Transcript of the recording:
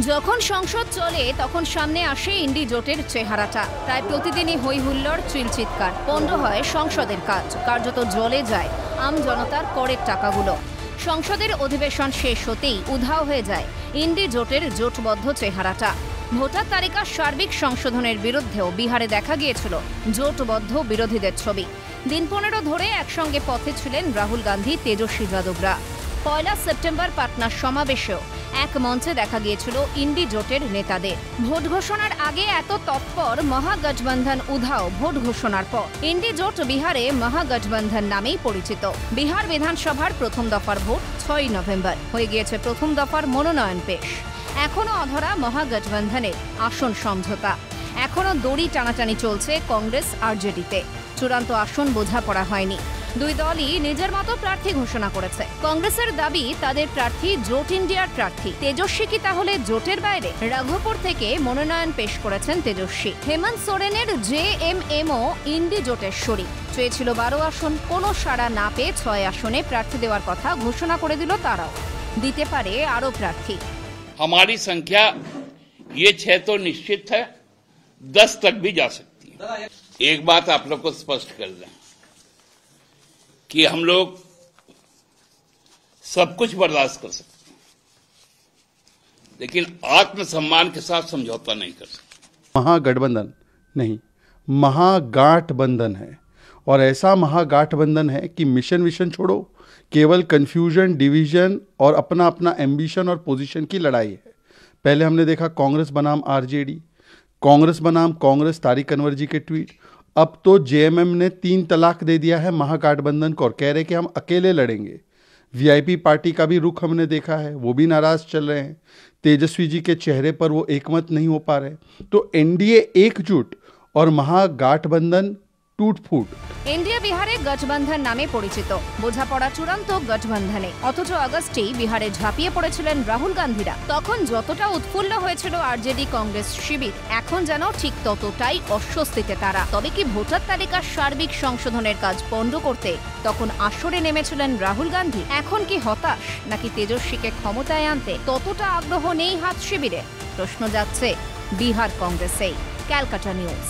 যখন সংসদ চলে তখন সামনে আসে ইন্ডি জোটের চেহারাটা। প্রায় প্রতিদিনই হই হুল্লোড়, চিৎকার, পণ্ড হয় সংসদের কাজ, কার্যত জ্বলে যায় আম জনতার করের টাকাগুলো। সংসদের অধিবেশন শেষ হতেই উধাও হয়ে যায় ইন্ডি জোটের জোটবদ্ধ চেহারাটা। ভোটার তালিকা সার্বিক সংশোধনের বিরুদ্ধেও বিহারে দেখা গিয়েছিল জোটবদ্ধ বিরোধীদের ছবি। দিন 15 ধরে একসঙ্গে পথে ছিলেন রাহুল গান্ধী, তেজস্বী যাদবরা। 1 সেপ্টেম্বর পাটনার সমাবেশেও এক মঞ্চে দেখা গিয়েছিল ইন্ডি জোটের নেতাদের। ভোট ঘোষণার আগে এত তৎপর মহাগঠবন্ধন উধাও ভোট ঘোষণার পর। ইন্ডি জোট বিহারে মহাগঠবন্ধন নামেই পরিচিত। বিহার বিধানসভার প্রথম দফার ভোট 6 নভেম্বর। হয়ে গিয়েছে প্রথম দফার মনোনয়ন পেশ। এখনো অধরা মহাগঠবন্ধনের আসন সমঝোতা। এখনো দড়ি টানাটানি চলছে কংগ্রেস আরজেডিতে। চূড়ান্ত আসন বোঝাপড়া হয়নি। দুই দলই নিজের মতো প্রার্থী ঘোষণা করেছে। কংগ্রেসের দাবি তাদের প্রার্থী জোট ইন্ডিয়ার প্রার্থী। তেজস্বী কি তাহলে জোটের বাইরে? রাঘবপুর থেকে মনোনয়ন পেশ করেছেন তেজস্বী। হেমন্ত সোরেনের জেএমএমও ইন্ডি জোটের শরিক। চেয়েছিল 12 আসন, কোনো সাড়া না পেয়ে 6 আসনে প্রার্থী দেওয়ার কথা ঘোষণা করে দিল তারাও। দিতে পারে আরো প্রার্থী। हमारी संख्या ये 6 तो निश्चित है, 10 तक भी जा सकती है। एक बात आप लोग को स्पष्ट कर दें कि हम लोग सब कुछ बर्दाश्त कर सकते हैं, लेकिन आत्मसम्मान के साथ समझौता नहीं कर सकते। महागठबंधन नहीं, महागाठबंधन है। और ऐसा महागाठबंधन है कि मिशन विशन छोड़ो, केवल कंफ्यूजन, डिवीजन और अपना अपना एम्बिशन और पोजीशन की लड़ाई है। पहले हमने देखा कांग्रेस बनाम आरजेडी, कांग्रेस बनाम कांग्रेस, तारिक अनवर जी के ट्वीट। अब तो जेएमएम ने 3 तलाक दे दिया है महागठबंधन को और कह रहे कि हम अकेले लड़ेंगे। वीआईपी पार्टी का भी रुख हमने देखा है, वो भी नाराज चल रहे हैं। तेजस्वी जी के चेहरे पर वो एकमत नहीं हो पा रहे। तो एनडीए एकजुट और महागठबंधन টুটফুট। ইন্ডিয়া বিহারে গঠবন্ধন নামে পরিচিত। বোঝাপড়া চূড়ান্ত গঠবন্ধনে। অথচ আগস্টেই বিহারে ঝাঁপিয়ে পড়েছিলেন রাহুল গান্ধীরা। তখন যতটা উৎফুল্ল হয়েছিল আরজেডি কংগ্রেস শিবির, এখন যেন ঠিক ততটাই অস্বস্তিতে তারা। তবে কি ভোটার তালিকার সার্বিক সংশোধনের কাজ পণ্ড করতে তখন আসরে নেমেছিলেন রাহুল গান্ধী? এখন কি হতাশ, নাকি তেজস্বীকে ক্ষমতায় আনতে ততটা আগ্রহ নেই হাত শিবিরে? প্রশ্ন যাচ্ছে বিহার কংগ্রেসেই। ক্যালকাটা নিউজ।